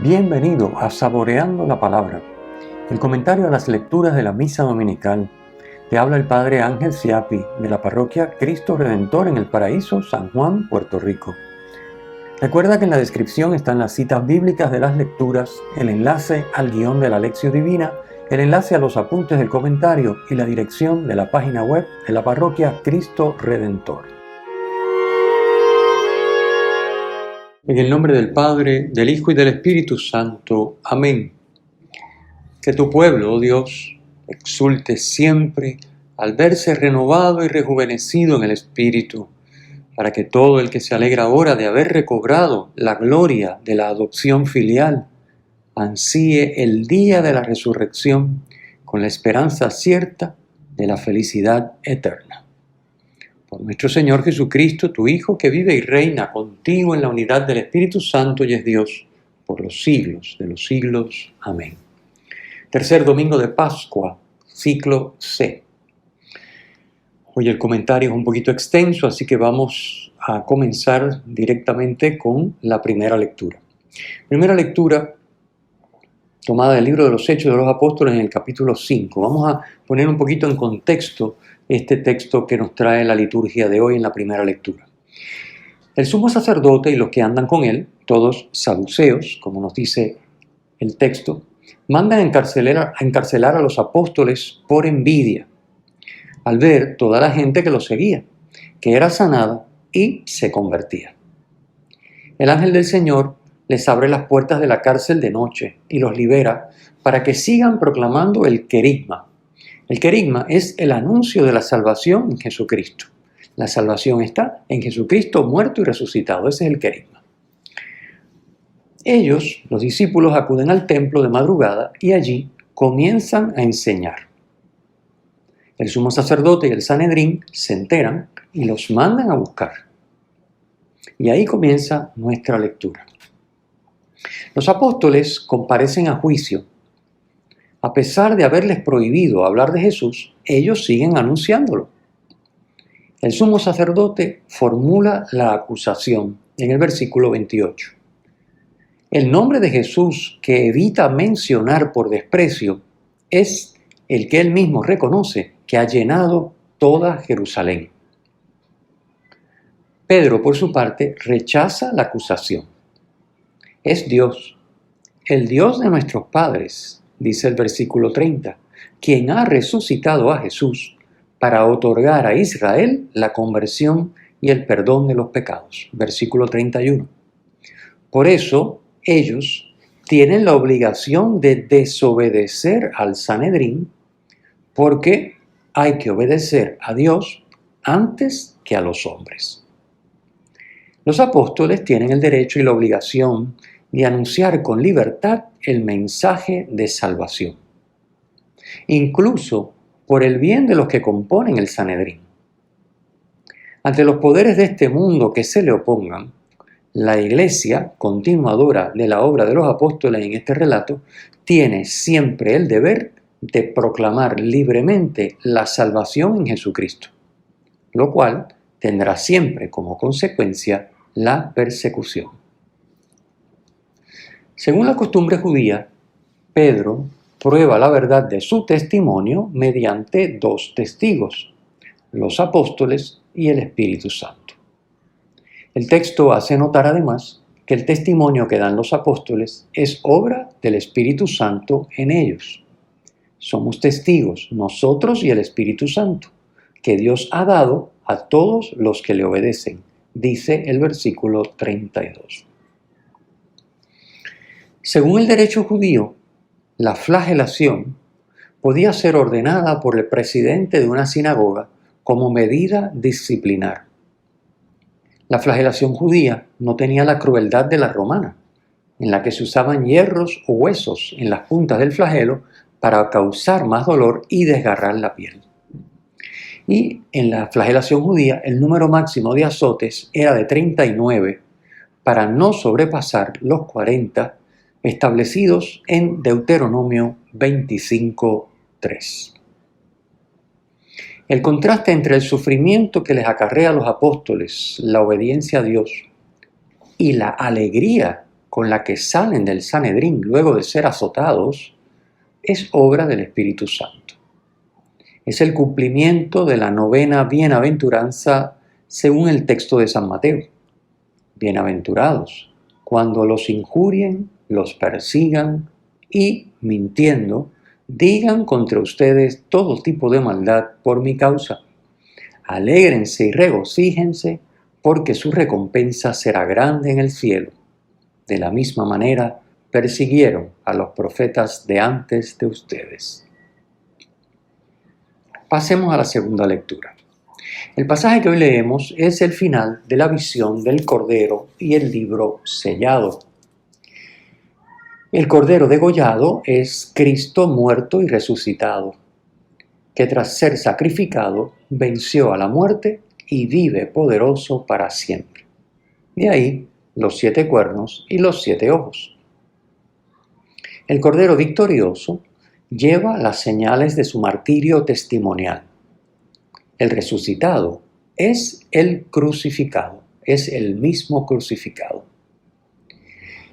Bienvenido a Saboreando la Palabra, el comentario a las lecturas de la Misa Dominical. Te habla el Padre Ángel Siapi, de la Parroquia Cristo Redentor en El Paraíso, San Juan, Puerto Rico. Recuerda que en la descripción están las citas bíblicas de las lecturas, el enlace al guión de la Lección Divina, el enlace a los apuntes del comentario y la dirección de la página web de la Parroquia Cristo Redentor. En el nombre del Padre, del Hijo y del Espíritu Santo. Amén. Que tu pueblo, oh Dios, exulte siempre al verse renovado y rejuvenecido en el Espíritu, para que todo el que se alegra ahora de haber recobrado la gloria de la adopción filial, ansíe el día de la resurrección con la esperanza cierta de la felicidad eterna. Por nuestro Señor Jesucristo, tu Hijo, que vive y reina contigo en la unidad del Espíritu Santo y es Dios, por los siglos de los siglos. Amén. Tercer domingo de Pascua, ciclo C. Hoy el comentario es un poquito extenso, así que vamos a comenzar directamente con la primera lectura. Primera lectura tomada del libro de los Hechos de los Apóstoles en el capítulo 5. Vamos a poner un poquito en contexto este texto que nos trae la liturgia de hoy en la primera lectura. El sumo sacerdote y los que andan con él, todos saduceos, como nos dice el texto, mandan a encarcelar a los apóstoles por envidia, al ver toda la gente que los seguía, que era sanada y se convertía. El ángel del Señor les abre las puertas de la cárcel de noche y los libera para que sigan proclamando el querigma. El querigma es el anuncio de la salvación en Jesucristo. La salvación está en Jesucristo muerto y resucitado. Ese es el querigma. Ellos, los discípulos, acuden al templo de madrugada y allí comienzan a enseñar. El sumo sacerdote y el Sanedrín se enteran y los mandan a buscar. Y ahí comienza nuestra lectura. Los apóstoles comparecen a juicio. A pesar de haberles prohibido hablar de Jesús, ellos siguen anunciándolo. El sumo sacerdote formula la acusación en el versículo 28. El nombre de Jesús que evita mencionar por desprecio es el que él mismo reconoce que ha llenado toda Jerusalén. Pedro, por su parte, rechaza la acusación. Es Dios, el Dios de nuestros padres, dice el versículo 30, quien ha resucitado a Jesús para otorgar a Israel la conversión y el perdón de los pecados. Versículo 31. Por eso, ellos tienen la obligación de desobedecer al Sanedrín, porque hay que obedecer a Dios antes que a los hombres. Los apóstoles tienen el derecho y la obligación de anunciar con libertad el mensaje de salvación, incluso por el bien de los que componen el Sanedrín. Ante los poderes de este mundo que se le opongan, la Iglesia, continuadora de la obra de los apóstoles en este relato, tiene siempre el deber de proclamar libremente la salvación en Jesucristo, lo cual tendrá siempre como consecuencia la persecución. Según la costumbre judía, Pedro prueba la verdad de su testimonio mediante dos testigos, los apóstoles y el Espíritu Santo. El texto hace notar además que el testimonio que dan los apóstoles es obra del Espíritu Santo en ellos. Somos testigos, nosotros y el Espíritu Santo, que Dios ha dado a todos los que le obedecen, dice el versículo 32. Según el derecho judío, la flagelación podía ser ordenada por el presidente de una sinagoga como medida disciplinar. La flagelación judía no tenía la crueldad de la romana, en la que se usaban hierros o huesos en las puntas del flagelo para causar más dolor y desgarrar la piel. Y en la flagelación judía el número máximo de azotes era de 39 para no sobrepasar los 40 establecidos en Deuteronomio 25:3. El contraste entre el sufrimiento que les acarrea a los apóstoles la obediencia a Dios y la alegría con la que salen del Sanedrín luego de ser azotados es obra del Espíritu Santo. Es el cumplimiento de la 9ª bienaventuranza según el texto de San Mateo. Bienaventurados cuando los injurien, los persigan y, mintiendo, digan contra ustedes todo tipo de maldad por mi causa. Alégrense y regocíjense, porque su recompensa será grande en el cielo. De la misma manera, persiguieron a los profetas de antes de ustedes. Pasemos a la segunda lectura. El pasaje que hoy leemos es el final de la visión del Cordero y el libro sellado. El Cordero degollado es Cristo muerto y resucitado, que tras ser sacrificado venció a la muerte y vive poderoso para siempre. De ahí los 7 cuernos y los 7 ojos. El Cordero victorioso lleva las señales de su martirio testimonial. El resucitado es el crucificado, es el mismo crucificado.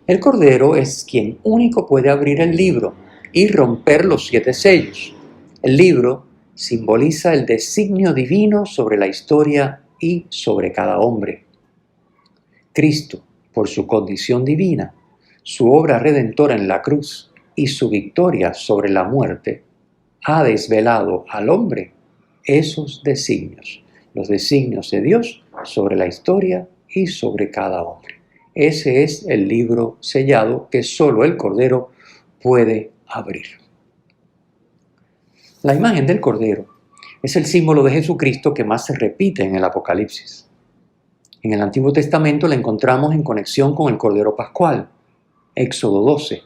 El Cordero es quien único puede abrir el libro y romper los 7 sellos. El libro simboliza el designio divino sobre la historia y sobre cada hombre. Cristo, por su condición divina, su obra redentora en la cruz y su victoria sobre la muerte, ha desvelado al hombre esos designios, los designios de Dios sobre la historia y sobre cada hombre. Ese es el libro sellado que solo el Cordero puede abrir. La imagen del Cordero es el símbolo de Jesucristo que más se repite en el Apocalipsis. En el Antiguo Testamento la encontramos en conexión con el Cordero Pascual, Éxodo 12,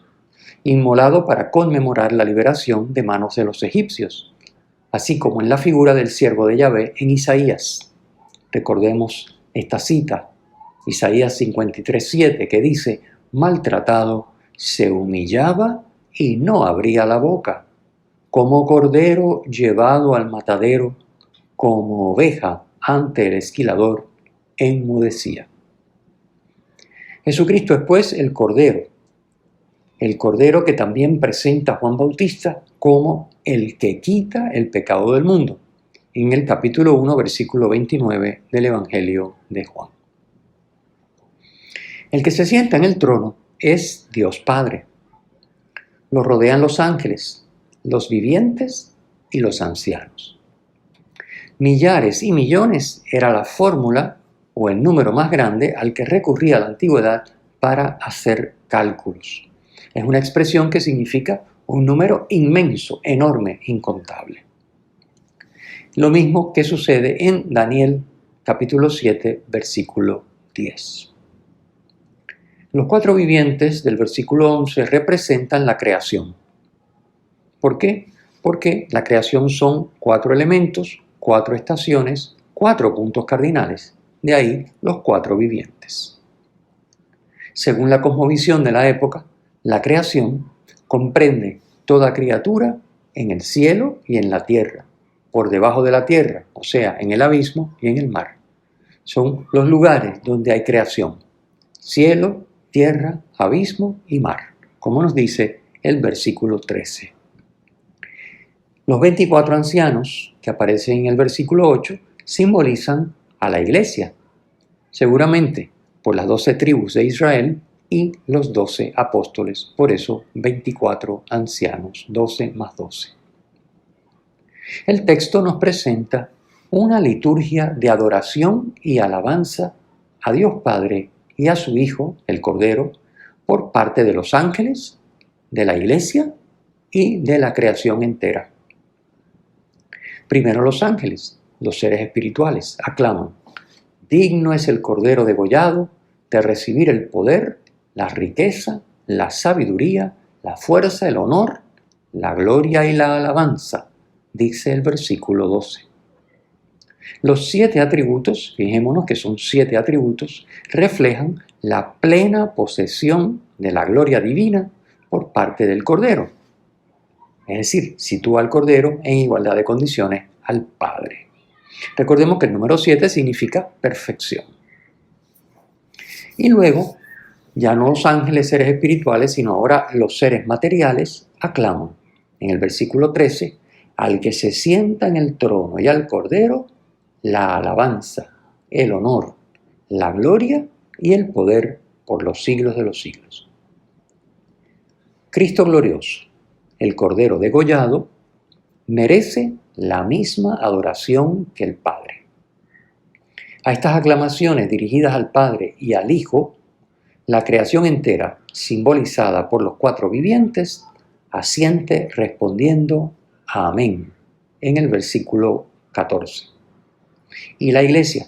inmolado para conmemorar la liberación de manos de los egipcios, así como en la figura del siervo de Yahvé en Isaías. Recordemos esta cita, Isaías 53:7, que dice: maltratado, se humillaba y no abría la boca, como cordero llevado al matadero, como oveja ante el esquilador, enmudecía. Jesucristo es pues el Cordero que también presenta a Juan Bautista como el que quita el pecado del mundo, en el capítulo 1, versículo 29 del Evangelio de Juan. El que se sienta en el trono es Dios Padre. Lo rodean los ángeles, los vivientes y los ancianos. Millares y millones era la fórmula o el número más grande al que recurría la antigüedad para hacer cálculos. Es una expresión que significa un número inmenso, enorme, incontable. Lo mismo que sucede en Daniel capítulo 7, versículo 10. Los 4 vivientes del versículo 11 representan la creación. ¿Por qué? Porque la creación son 4 elementos, 4 estaciones, 4 puntos cardinales. De ahí los 4 vivientes. Según la cosmovisión de la época, la creación comprende toda criatura en el cielo y en la tierra, por debajo de la tierra, o sea, en el abismo y en el mar. Son los lugares donde hay creación: cielo, tierra, abismo y mar, como nos dice el versículo 13. Los 24 ancianos que aparecen en el versículo 8 simbolizan a la iglesia, seguramente por las 12 tribus de Israel y los 12 apóstoles, por eso 24 ancianos, 12 más 12. El texto nos presenta una liturgia de adoración y alabanza a Dios Padre y a su Hijo, el Cordero, por parte de los ángeles, de la iglesia y de la creación entera. Primero los ángeles, los seres espirituales, aclaman: digno es el Cordero degollado de recibir el poder, la riqueza, la sabiduría, la fuerza, el honor, la gloria y la alabanza, dice el versículo 12. Los 7 atributos, fijémonos que son 7 atributos, reflejan la plena posesión de la gloria divina por parte del Cordero. Es decir, sitúa al Cordero en igualdad de condiciones al Padre. Recordemos que el número 7 significa perfección. Y luego Ya no los ángeles seres espirituales, sino ahora los seres materiales aclaman. En el versículo 13, al que se sienta en el trono y al Cordero, la alabanza, el honor, la gloria y el poder por los siglos de los siglos. Cristo glorioso, el Cordero degollado, merece la misma adoración que el Padre. A estas aclamaciones dirigidas al Padre y al Hijo, la creación entera, simbolizada por los cuatro vivientes, asiente respondiendo amén en el versículo 14. Y la iglesia,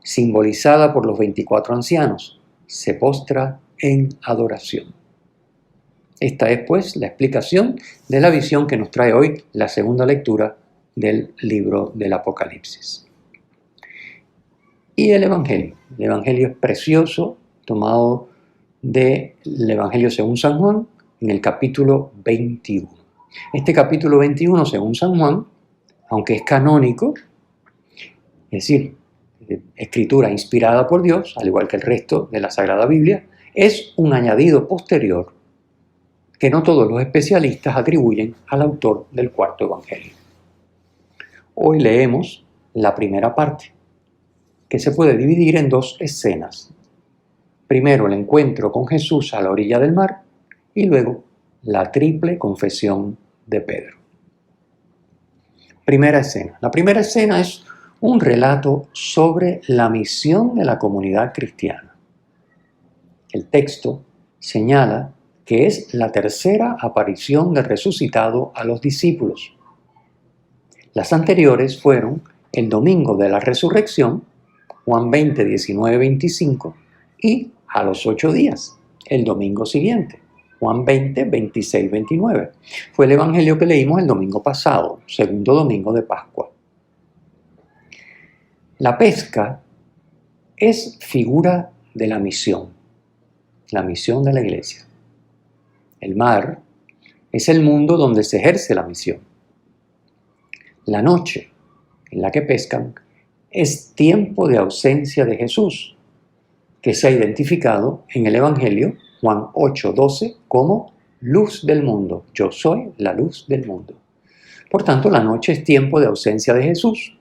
simbolizada por los 24 ancianos, se postra en adoración. Esta es, pues, la explicación de la visión que nos trae hoy la segunda lectura del libro del Apocalipsis. Y el Evangelio. El Evangelio es precioso, tomado del Evangelio según San Juan, en el capítulo 21. Este capítulo 21, según San Juan, aunque es canónico, es decir, escritura inspirada por Dios, al igual que el resto de la Sagrada Biblia, es un añadido posterior que no todos los especialistas atribuyen al autor del cuarto Evangelio. Hoy leemos la primera parte, que se puede dividir en dos escenas. Primero el encuentro con Jesús a la orilla del mar y luego la triple confesión de Pedro. Primera escena. La primera escena es un relato sobre la misión de la comunidad cristiana. El texto señala que es la tercera aparición del resucitado a los discípulos. Las anteriores fueron el domingo de la resurrección, Juan 20, 19, 25, y a los 8 días, el domingo siguiente, Juan 20, 26, 29. Fue el evangelio que leímos el domingo pasado, segundo domingo de Pascua. La pesca es figura de la misión de la iglesia. El mar es el mundo donde se ejerce la misión. La noche en la que pescan es tiempo de ausencia de Jesús, que se ha identificado en el Evangelio, Juan 8:12, como luz del mundo. Yo soy la luz del mundo. Por tanto, la noche es tiempo de ausencia de Jesús.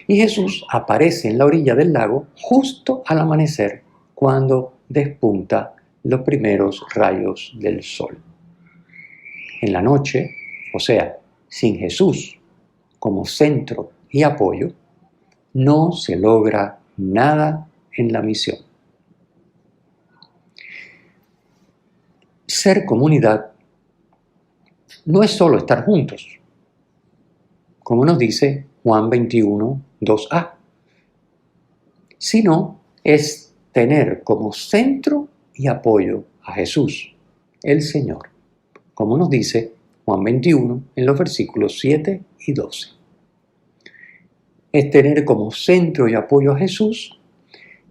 Y Jesús aparece en la orilla del lago justo al amanecer, cuando despunta los primeros rayos del sol. En la noche, o sea, sin Jesús como centro y apoyo, no se logra nada en la misión. Ser comunidad no es solo estar juntos, como nos dice Juan 21, 2a, sino es tener como centro y apoyo a Jesús, el Señor, como nos dice Juan 21 en los versículos 7 y 12. Es tener como centro y apoyo a Jesús,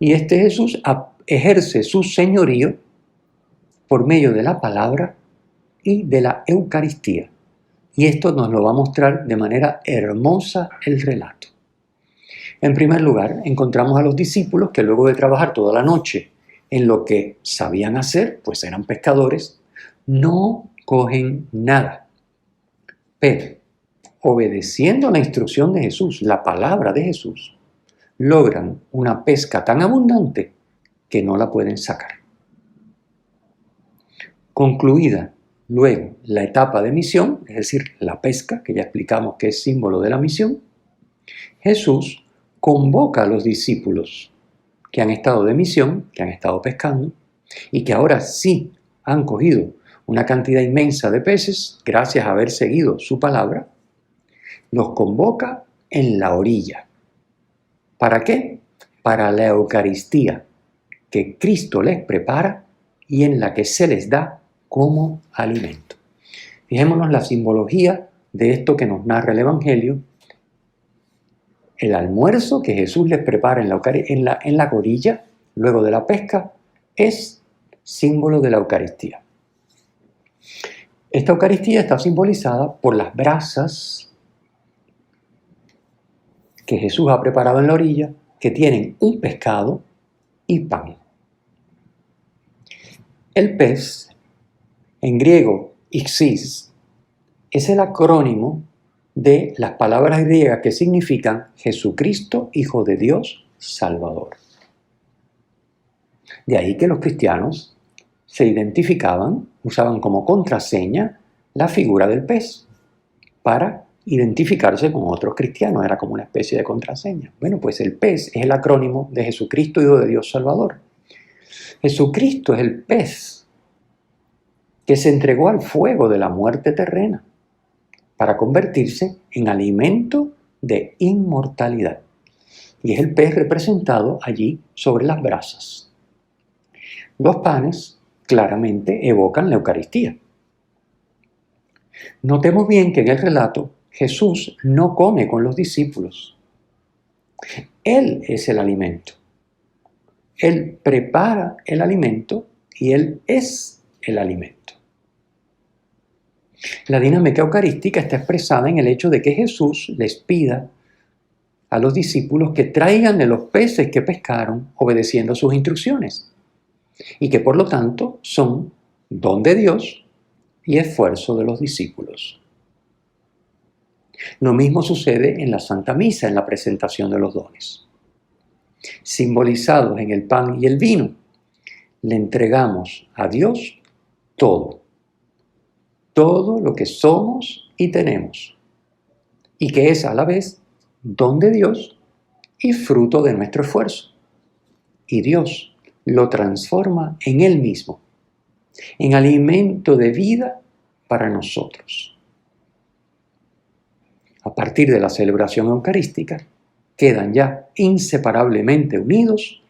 y este Jesús ejerce su señorío por medio de la palabra y de la Eucaristía. Y esto nos lo va a mostrar de manera hermosa el relato. En primer lugar, encontramos a los discípulos que luego de trabajar toda la noche en lo que sabían hacer, pues eran pescadores, no cogen nada. Pero, obedeciendo la instrucción de Jesús, la palabra de Jesús, logran una pesca tan abundante que no la pueden sacar. Concluida luego la etapa de misión, es decir, la pesca, que ya explicamos que es símbolo de la misión, Jesús convoca a los discípulos que han estado de misión, que han estado pescando, y que ahora sí han cogido una cantidad inmensa de peces, gracias a haber seguido su palabra, los convoca en la orilla. ¿Para qué? Para la Eucaristía que Cristo les prepara y en la que se les da como alimento. Fijémonos la simbología de esto que nos narra el Evangelio. El almuerzo que Jesús les prepara en la orilla, luego de la pesca, es símbolo de la Eucaristía. Esta Eucaristía está simbolizada por las brasas que Jesús ha preparado en la orilla, que tienen un pescado y pan. El pez, en griego, ixis, es el acrónimo de las palabras griegas que significan Jesucristo, Hijo de Dios, Salvador. De ahí que los cristianos se identificaban, usaban como contraseña la figura del pez para identificarse con otros cristianos, era como una especie de contraseña. Bueno, pues el pez es el acrónimo de Jesucristo, Hijo de Dios, Salvador. Jesucristo es el pez que se entregó al fuego de la muerte terrena para convertirse en alimento de inmortalidad. Y es el pez representado allí sobre las brasas. Los panes claramente evocan la Eucaristía. Notemos bien que en el relato Jesús no come con los discípulos. Él es el alimento. Él prepara el alimento y Él es el alimento. La dinámica eucarística está expresada en el hecho de que Jesús les pida a los discípulos que traigan de los peces que pescaron obedeciendo sus instrucciones y que por lo tanto son don de Dios y esfuerzo de los discípulos. Lo mismo sucede en la Santa Misa, en la presentación de los dones. Simbolizados en el pan y el vino, le entregamos a Dios todo lo que somos y tenemos, y que es a la vez don de Dios y fruto de nuestro esfuerzo. Y Dios lo transforma en Él mismo, en alimento de vida para nosotros. A partir de la celebración eucarística, quedan ya inseparablemente unidos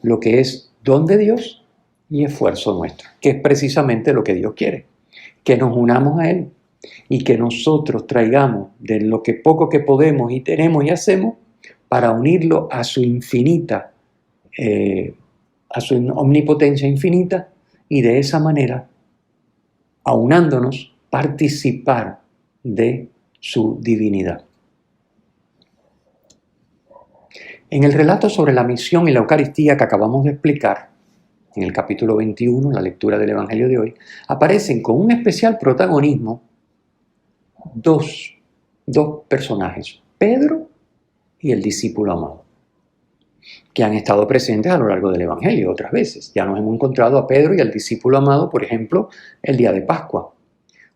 lo que es don de Dios y esfuerzo nuestro, que es precisamente lo que Dios quiere, que nos unamos a Él y que nosotros traigamos de lo que poco que podemos y tenemos y hacemos para unirlo a su infinita, a su omnipotencia infinita y de esa manera, aunándonos, participar de su divinidad. En el relato sobre la misión y la Eucaristía que acabamos de explicar, en el capítulo 21, la lectura del Evangelio de hoy, aparecen con un especial protagonismo dos personajes, Pedro y el discípulo amado, que han estado presentes a lo largo del Evangelio otras veces. Ya nos hemos encontrado a Pedro y al discípulo amado, por ejemplo, el día de Pascua,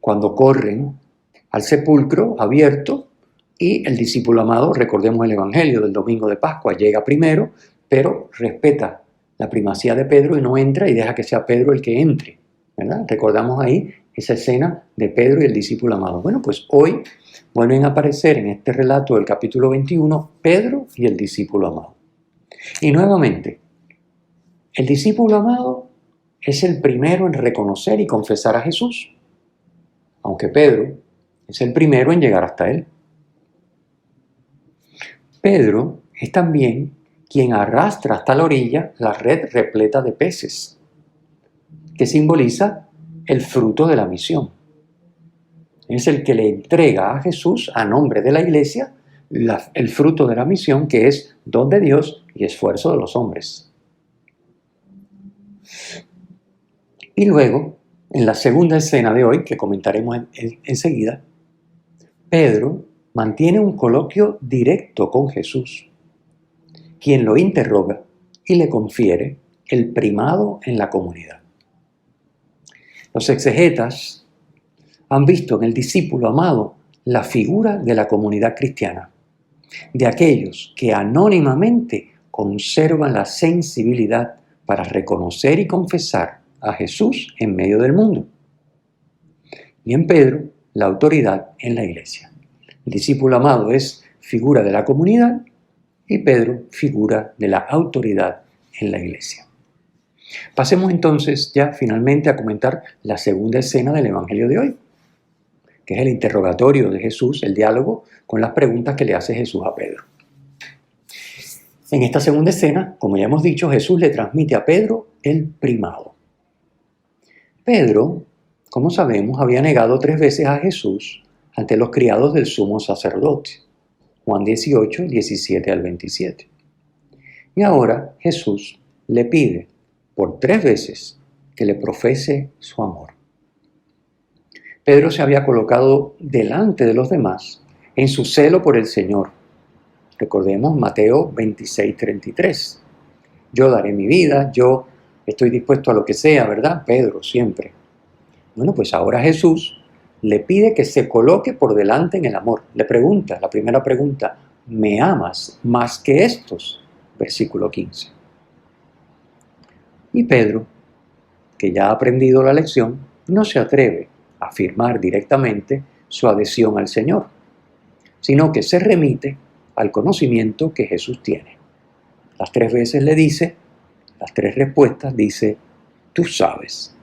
cuando corren al sepulcro abierto y el discípulo amado, recordemos el Evangelio del domingo de Pascua, llega primero, pero respeta la primacía de Pedro y no entra y deja que sea Pedro el que entre, ¿verdad? Recordamos ahí esa escena de Pedro y el discípulo amado. Bueno, pues hoy vuelven a aparecer en este relato del capítulo 21 Pedro y el discípulo amado. Y nuevamente, el discípulo amado es el primero en reconocer y confesar a Jesús, aunque Pedro es el primero en llegar hasta él. Pedro es también quien arrastra hasta la orilla la red repleta de peces, que simboliza el fruto de la misión. Es el que le entrega a Jesús, a nombre de la Iglesia, el fruto de la misión, que es don de Dios y esfuerzo de los hombres. Y luego, en la segunda escena de hoy, que comentaremos enseguida, Pedro mantiene un coloquio directo con Jesús, quien lo interroga y le confiere el primado en la comunidad. Los exegetas han visto en el discípulo amado la figura de la comunidad cristiana, de aquellos que anónimamente conservan la sensibilidad para reconocer y confesar a Jesús en medio del mundo. Y en Pedro, la autoridad en la iglesia. El discípulo amado es figura de la comunidad y Pedro, figura de la autoridad en la iglesia. Pasemos entonces ya finalmente a comentar la segunda escena del Evangelio de hoy, que es el interrogatorio de Jesús, el diálogo con las preguntas que le hace Jesús a Pedro. En esta segunda escena, como ya hemos dicho, Jesús le transmite a Pedro el primado. Pedro, como sabemos, había negado 3 veces a Jesús ante los criados del sumo sacerdote. Juan 18, 17 al 27. Y ahora Jesús le pide por 3 veces que le profese su amor. Pedro se había colocado delante de los demás en su celo por el Señor. Recordemos Mateo 26:33. Yo daré mi vida, yo estoy dispuesto a lo que sea, ¿verdad? Pedro siempre. Bueno, pues ahora Jesús le pide que se coloque por delante en el amor. Le pregunta, la primera pregunta, ¿me amas más que estos? Versículo 15. Y Pedro, que ya ha aprendido la lección, no se atreve a afirmar directamente su adhesión al Señor, sino que se remite al conocimiento que Jesús tiene. Las 3 veces le dice, las 3 respuestas dice, tú sabes,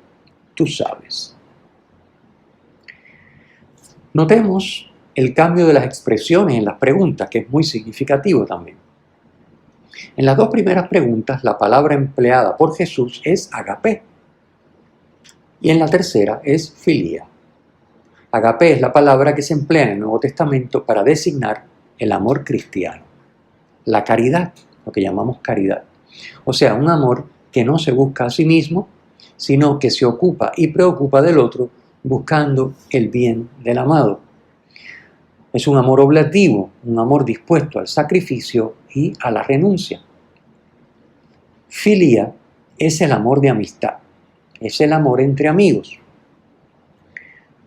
tú sabes. Notemos el cambio de las expresiones en las preguntas, que es muy significativo también. En las 2 primeras preguntas, la palabra empleada por Jesús es agape, y en la tercera es filía. Agape es la palabra que se emplea en el Nuevo Testamento para designar el amor cristiano, la caridad, lo que llamamos caridad. O sea, un amor que no se busca a sí mismo, sino que se ocupa y preocupa del otro buscando el bien del amado. Es un amor oblativo, un amor dispuesto al sacrificio y a la renuncia. Filía es el amor de amistad, es el amor entre amigos.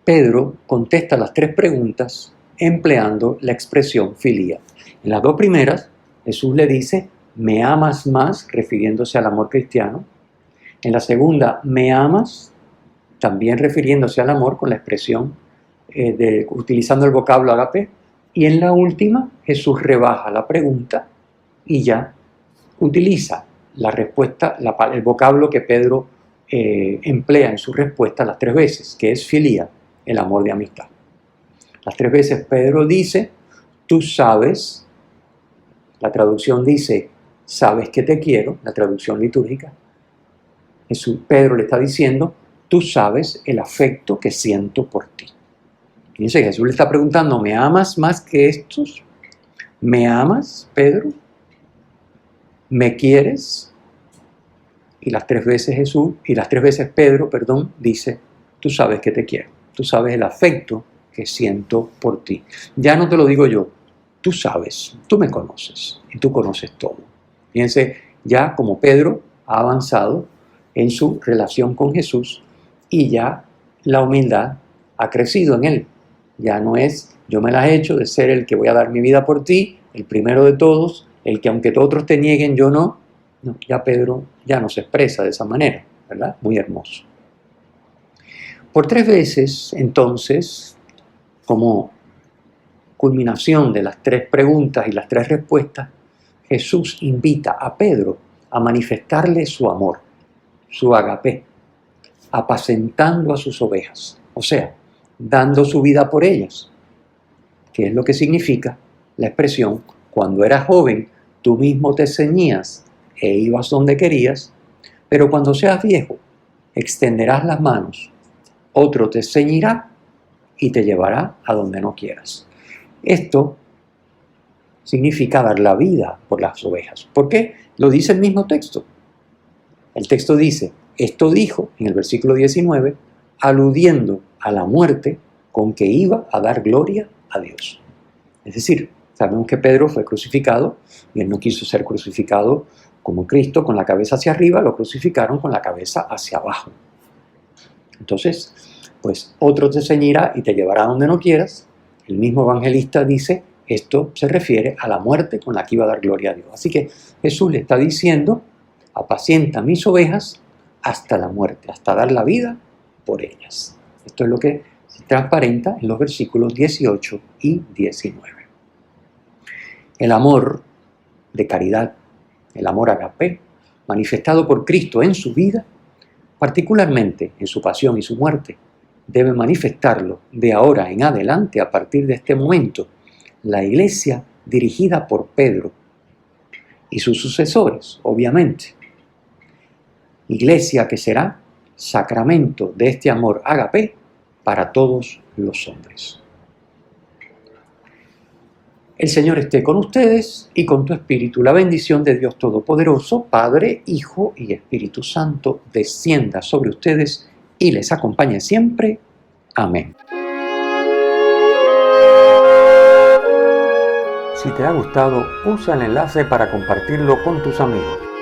Pedro contesta las 3 preguntas empleando la expresión filía. En las 2 primeras, Jesús le dice, ¿me amas más?, refiriéndose al amor cristiano. En la segunda, ¿me amas?, también refiriéndose al amor con la expresión utilizando el vocablo agape. Y en la última, Jesús rebaja la pregunta y ya utiliza la respuesta, el vocablo que Pedro emplea en su respuesta las 3 veces, que es filía, el amor de amistad. Las 3 veces Pedro dice, tú sabes, la traducción dice, sabes que te quiero, la traducción litúrgica. Pedro le está diciendo, tú sabes el afecto que siento por ti. Fíjense, Jesús le está preguntando, ¿me amas más que estos? ¿Me amas, Pedro? ¿Me quieres? Y las 3 veces Pedro, dice, tú sabes que te quiero. Tú sabes el afecto que siento por ti. Ya no te lo digo yo, tú sabes, tú me conoces y tú conoces todo. Fíjense, ya como Pedro ha avanzado en su relación con Jesús y ya la humildad ha crecido en él. Ya no es, yo me la he hecho de ser el que voy a dar mi vida por ti, el primero de todos, el que aunque otros te nieguen, yo no. No, ya Pedro ya no se expresa de esa manera, ¿verdad? Muy hermoso. Por 3 veces, entonces, como culminación de las 3 preguntas y las 3 respuestas, Jesús invita a Pedro a manifestarle su amor, su agape, apacentando a sus ovejas, o sea, dando su vida por ellas, que es lo que significa la expresión, cuando eras joven, tú mismo te ceñías e ibas donde querías, pero cuando seas viejo, extenderás las manos, otro te ceñirá y te llevará a donde no quieras. Esto significa dar la vida por las ovejas. ¿Por qué? Lo dice el mismo texto. El texto dice, esto dijo en el versículo 19, aludiendo a la muerte con que iba a dar gloria a Dios. Es decir, sabemos que Pedro fue crucificado y él no quiso ser crucificado como Cristo con la cabeza hacia arriba, lo crucificaron con la cabeza hacia abajo. Entonces, pues otro te ceñirá y te llevará a donde no quieras. El mismo evangelista dice, esto se refiere a la muerte con la que iba a dar gloria a Dios. Así que Jesús le está diciendo, apacienta mis ovejas hasta la muerte, hasta dar la vida por ellas. Esto es lo que se transparenta en los versículos 18 y 19. El amor de caridad, el amor agape, manifestado por Cristo en su vida, particularmente en su pasión y su muerte, debe manifestarlo de ahora en adelante, a partir de este momento, la Iglesia dirigida por Pedro y sus sucesores, obviamente. Iglesia que será sacramento de este amor agape para todos los hombres. El Señor esté con ustedes y con tu espíritu. La bendición de Dios Todopoderoso, Padre, Hijo y Espíritu Santo, descienda sobre ustedes y les acompañe siempre. Amén. Si te ha gustado, usa el enlace para compartirlo con tus amigos.